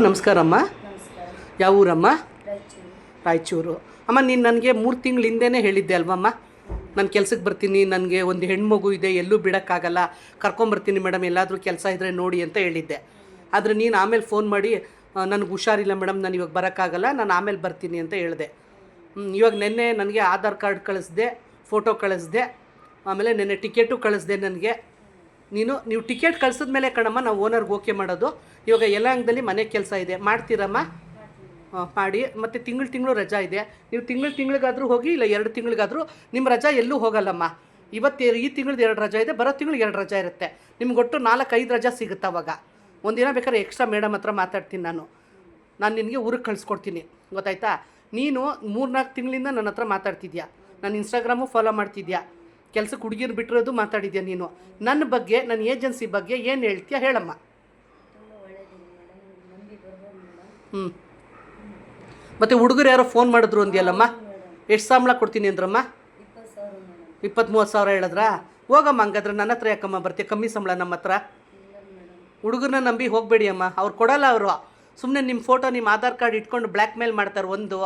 ನಮಸ್ಕಾರ ಅಮ್ಮ. ನಮಸ್ಕಾರ. ಯಾವ ಊರಮ್ಮ? ರಾಯಚೂರು. ರಾಯಚೂರು. ಅಮ್ಮ, ನೀನು ನನಗೆ 3 ತಿಂಗಳ ಹಿಂದೆನೇ ಹೇಳಿದ್ದೆ ಅಲ್ವಮ್ಮ, ನಾನು ಕೆಲ್ಸಕ್ಕೆ ಬರ್ತೀನಿ, ನನಗೆ ಒಂದು ಹೆಣ್ಮಗು ಇದೆ, ಎಲ್ಲೂ ಬಿಡೋಕ್ಕಾಗಲ್ಲ, ಕರ್ಕೊಂಬರ್ತೀನಿ ಮೇಡಮ್, ಎಲ್ಲಾದರೂ ಕೆಲಸ ಇದ್ದರೆ ನೋಡಿ ಅಂತ ಹೇಳಿದ್ದೆ. ಆದರೆ ನೀನು ಆಮೇಲೆ ಫೋನ್ ಮಾಡಿ ನನಗೆ ಹುಷಾರಿಲ್ಲ ಮೇಡಮ್, ನಾನು ಇವಾಗ ಬರೋಕ್ಕಾಗಲ್ಲ, ನಾನು ಆಮೇಲೆ ಬರ್ತೀನಿ ಅಂತ ಹೇಳಿದೆ. ಇವಾಗ ನೆನ್ನೆ ನನಗೆ ಆಧಾರ್ ಕಾರ್ಡ್ ಕಳಿಸ್ದೆ, ಫೋಟೋ ಕಳಿಸ್ದೆ, ಆಮೇಲೆ ನೆನ್ನೆ ಟಿಕೆಟು ಕಳಿಸ್ದೆ ನನಗೆ. ನೀವು ಟಿಕೆಟ್ ಕಳಿಸಿದ್ಮೇಲೆ ಕಣಮ್ಮ ನಾವು ಓನರ್ಗೆ ಓಕೆ ಮಾಡೋದು. ಇವಾಗ ಯಲಹಂಕದಲ್ಲಿ ಮನೆ ಕೆಲಸ ಇದೆ, ಮಾಡ್ತೀರಮ್ಮ? ಮಾಡಿ. ಮತ್ತು ತಿಂಗಳು ರಜಾ ಇದೆ, ನೀವು ತಿಂಗಳಿಗಾದರೂ ಹೋಗಿ, ಇಲ್ಲ 2 ತಿಂಗಳಿಗಾದರೂ. ನಿಮ್ಮ ರಜಾ ಎಲ್ಲೂ ಹೋಗಲ್ಲಮ್ಮ. ಈ ತಿಂಗಳದ್ದು 2 ರಜಾ ಇದೆ, ಬರೋ ತಿಂಗಳು 2 ರಜಾ ಇರುತ್ತೆ. ನಿಮ್ಗೆ ಒಟ್ಟು 4-5 ರಜಾ ಸಿಗುತ್ತೆ. ಅವಾಗ ಒಂದಿನ ಬೇಕಾದ್ರೆ ಎಕ್ಸ್ಟ್ರಾ ಮೇಡಮ್ ಹತ್ರ ಮಾತಾಡ್ತೀನಿ, ನಾನು ನಿನಗೆ ಊರಿಗೆ ಕಳಿಸ್ಕೊಡ್ತೀನಿ, ಗೊತ್ತಾಯ್ತಾ? ನೀನು 3-4 ತಿಂಗಳಿಂದ ನನ್ನ ಹತ್ರ ಮಾತಾಡ್ತಿದ್ಯಾ, ನಾನು ಇನ್ಸ್ಟಾಗ್ರಾಮು ಫಾಲೋ ಮಾಡ್ತಿದ್ಯಾ, ಕೆಲಸಕ್ಕೆ ಹುಡುಗಿರು ಬಿಟ್ಟಿರೋದು ಮಾತಾಡಿದ್ಯಾ. ನೀನು ನನ್ನ ಬಗ್ಗೆ, ನನ್ನ ಏಜೆನ್ಸಿ ಬಗ್ಗೆ ಏನು ಹೇಳ್ತೀಯಾ ಹೇಳಮ್ಮ. ಮತ್ತು ಹುಡುಗರು ಯಾರೋ ಫೋನ್ ಮಾಡಿದ್ರು ಅಂದ್ಯಲ್ಲಮ್ಮ, ಎಷ್ಟು ಸಂಬಳ ಕೊಡ್ತೀನಿ ಅಂದ್ರಮ್ಮ? 20,000-30,000 ಸಾವಿರ ಹೇಳಿದ್ರಾ? ಹೋಗಮ್ಮ, ಹಂಗಾದ್ರೆ ನನ್ನ ಹತ್ರ ಯಾಕಮ್ಮ ಬರ್ತೀಯ? ಕಮ್ಮಿ ಸಂಬಳ ನಮ್ಮ ಹತ್ರ. ಹುಡುಗರನ್ನ ನಂಬಿ ಹೋಗಬೇಡಿ ಅಮ್ಮ, ಅವ್ರು ಕೊಡಲ್ಲ. ಅವರು ಸುಮ್ಮನೆ ನಿಮ್ಮ ಫೋಟೋ, ನಿಮ್ಮ ಆಧಾರ್ ಕಾರ್ಡ್ ಇಟ್ಕೊಂಡು ಬ್ಲ್ಯಾಕ್ ಮೇಲ್ ಮಾಡ್ತಾರೆ ಒಂದು.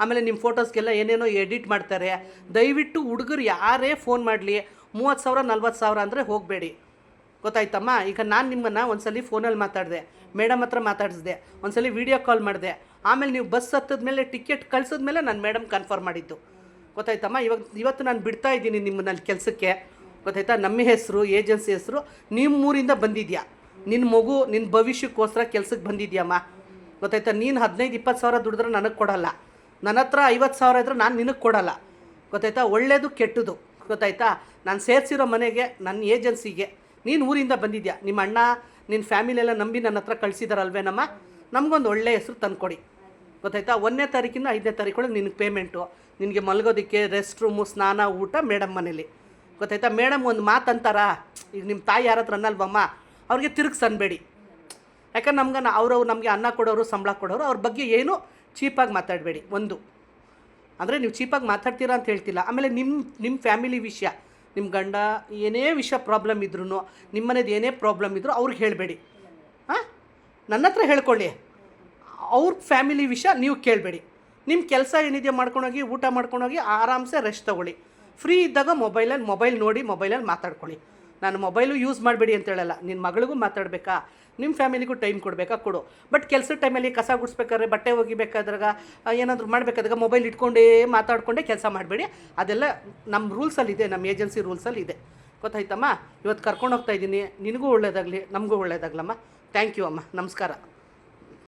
ಆಮೇಲೆ ನಿಮ್ಮ ಫೋಟೋಸ್ಗೆಲ್ಲ ಏನೇನೋ ಎಡಿಟ್ ಮಾಡ್ತಾರೆ. ದಯವಿಟ್ಟು ಹುಡುಗರು ಯಾರೇ ಫೋನ್ ಮಾಡಲಿ 30,000-40,000 ಅಂದರೆ ಹೋಗಬೇಡಿ, ಗೊತ್ತಾಯ್ತಮ್ಮ? ಈಗ ನಾನು ನಿಮ್ಮನ್ನು ಒಂದ್ಸಲಿ ಫೋನಲ್ಲಿ ಮಾತಾಡಿದೆ, ಮೇಡಮ್ ಹತ್ರ ಮಾತಾಡಿಸಿದೆ, ಒಂದ್ಸಲಿ ವೀಡಿಯೋ ಕಾಲ್ ಮಾಡಿದೆ, ಆಮೇಲೆ ನೀವು ಬಸ್ ಹತ್ತದ್ಮೇಲೆ ಟಿಕೆಟ್ ಕಳಿಸಿದ್ಮೇಲೆ ನಾನು ಮೇಡಮ್ ಕನ್ಫರ್ಮ್ ಮಾಡಿದ್ದು, ಗೊತ್ತಾಯ್ತಮ್ಮ? ಇವತ್ತು ನಾನು ಬಿಡ್ತಾ ಇದ್ದೀನಿ ನಿಮ್ಮನ್ನಲ್ಲಿ ಕೆಲಸಕ್ಕೆ, ಗೊತ್ತಾಯ್ತಾ? ನಮ್ಮ ಹೆಸರು, ಏಜೆನ್ಸಿ ಹೆಸರು, ನಿಮ್ಮೂರಿಂದ ಬಂದಿದ್ಯಾ, ನಿನ್ನ ಮಗು, ನಿನ್ನ ಭವಿಷ್ಯಕ್ಕೋಸ್ಕರ ಕೆಲಸಕ್ಕೆ ಬಂದಿದ್ಯಮ್ಮ, ಗೊತ್ತಾಯ್ತಾ? ನೀನು 15-20 ಸಾವಿರ ದುಡಿದ್ರೆ ನನಗೆ ಕೊಡಲ್ಲ, ನನ್ನ ಹತ್ರ 50,000 ಇದ್ರೆ ನಾನು ನಿನಗೆ ಕೊಡಲ್ಲ, ಗೊತ್ತಾಯ್ತಾ? ಒಳ್ಳೆಯದು ಕೆಟ್ಟದು, ಗೊತ್ತಾಯ್ತಾ? ನಾನು ಸೇರಿಸಿರೋ ಮನೆಗೆ, ನನ್ನ ಏಜೆನ್ಸಿಗೆ ನೀನು ಊರಿಂದ ಬಂದಿದ್ಯಾ, ನಿಮ್ಮ ಅಣ್ಣ, ನಿನ್ನ ಫ್ಯಾಮಿಲಿ ಎಲ್ಲ ನಂಬಿ ನನ್ನ ಹತ್ರ ಕಳಿಸಿದಾರಲ್ವೇನಮ್ಮ? ನಮಗೊಂದು ಒಳ್ಳೆಯ ಹೆಸರು ತಂದುಕೊಡಿ, ಗೊತ್ತಾಯ್ತಾ? 1ನೇ ತಾರೀಕಿಂದ 5ನೇ ತಾರೀಕೊಳಗೆ ನಿನಗೆ ಪೇಮೆಂಟು, ನಿನಗೆ ಮಲಗೋದಕ್ಕೆ ರೆಸ್ಟ್ ರೂಮು, ಸ್ನಾನ, ಊಟ ಮೇಡಮ್ ಮನೇಲಿ, ಗೊತ್ತಾಯ್ತಾ? ಮೇಡಮ್ ಒಂದು ಮಾತಂತಾರ, ಈಗ ನಿಮ್ಮ ತಾಯಿ ಯಾರ ಹತ್ರ ಅನ್ನಲ್ವಮ್ಮ, ಅವ್ರಿಗೆ ತಿರುಗಿಸಿ ಅನ್ಬೇಡಿ. ಯಾಕಂದ್ರೆ ಅವ್ರವ್ರು ನಮಗೆ ಅನ್ನ ಕೊಡೋರು, ಸಂಬಳ ಕೊಡೋರು, ಅವ್ರ ಬಗ್ಗೆ ಏನು ಚೀಪಾಗಿ ಮಾತಾಡಬೇಡಿ. ಒಂದು ಅಂದರೆ ನೀವು ಚೀಪಾಗಿ ಮಾತಾಡ್ತೀರಾ ಅಂತ ಹೇಳ್ತಿಲ್ಲ. ಆಮೇಲೆ ನಿಮ್ಮ ಫ್ಯಾಮಿಲಿ ವಿಷಯ, ನಿಮ್ಮ ಗಂಡ ಏನೇ ವಿಷಯ ಪ್ರಾಬ್ಲಮ್ ಇದ್ರೂ, ನಿಮ್ಮ ಮನೇದು ಏನೇ ಪ್ರಾಬ್ಲಮ್ ಇದ್ದರೂ ಅವ್ರಿಗೆ ಹೇಳಬೇಡಿ. ನನ್ನ ಹತ್ರ ಹೇಳ್ಕೊಳ್ಳಿ, ಅವ್ರ ಫ್ಯಾಮಿಲಿ ವಿಷಯ ನೀವು ಕೇಳಬೇಡಿ. ನಿಮ್ಮ ಕೆಲಸ ಏನಿದೆಯೋ ಮಾಡ್ಕೊಂಡೋಗಿ, ಊಟ ಮಾಡ್ಕೊಂಡೋಗಿ ಆರಾಮ್ಸೆ ರೆಸ್ಟ್ ತೊಗೊಳ್ಳಿ. ಫ್ರೀ ಇದ್ದಾಗ ಮೊಬೈಲ್ ನೋಡಿ, ಮೊಬೈಲಲ್ಲಿ ಮಾತಾಡ್ಕೊಳ್ಳಿ. ನಾನು ಮೊಬೈಲು ಯೂಸ್ ಮಾಡಬೇಡಿ ಅಂತ ಹೇಳಲ್ಲ. ನಿನ್ನ ಮಗಳಿಗೂ ಮಾತಾಡಬೇಕಾ, ನಿಮ್ಮ ಫ್ಯಾಮಿಲಿಗೂ ಟೈಮ್ ಕೊಡಬೇಕಾ, ಕೊಡು. ಬಟ್ ಕೆಲಸದ ಟೈಮಲ್ಲಿ ಕಸ ಗುಡಿಸ್ಬೇಕಾದ್ರೆ, ಬಟ್ಟೆ ಒಗಿಬೇಕಾದ್ರಾಗ, ಏನಾದರೂ ಮಾಡಬೇಕಾದಾಗ ಮೊಬೈಲ್ ಇಟ್ಕೊಂಡೇ ಮಾತಾಡಿಕೊಂಡೇ ಕೆಲಸ ಮಾಡಬೇಡಿ. ಅದೆಲ್ಲ ನಮ್ಮ ರೂಲ್ಸಲ್ಲಿದೆ, ನಮ್ಮ ಏಜೆನ್ಸಿ ರೂಲ್ಸಲ್ಲಿ ಇದೆ, ಗೊತ್ತಾಯ್ತಮ್ಮ? ಇವತ್ತು ಕರ್ಕೊಂಡು ಹೋಗ್ತಾಯಿದ್ದೀನಿ, ನಿನಗೂ ಒಳ್ಳೇದಾಗಲಿ, ನಮಗೂ ಒಳ್ಳೇದಾಗಲಮ್ಮ. ಥ್ಯಾಂಕ್ ಯು ಅಮ್ಮ, ನಮಸ್ಕಾರ.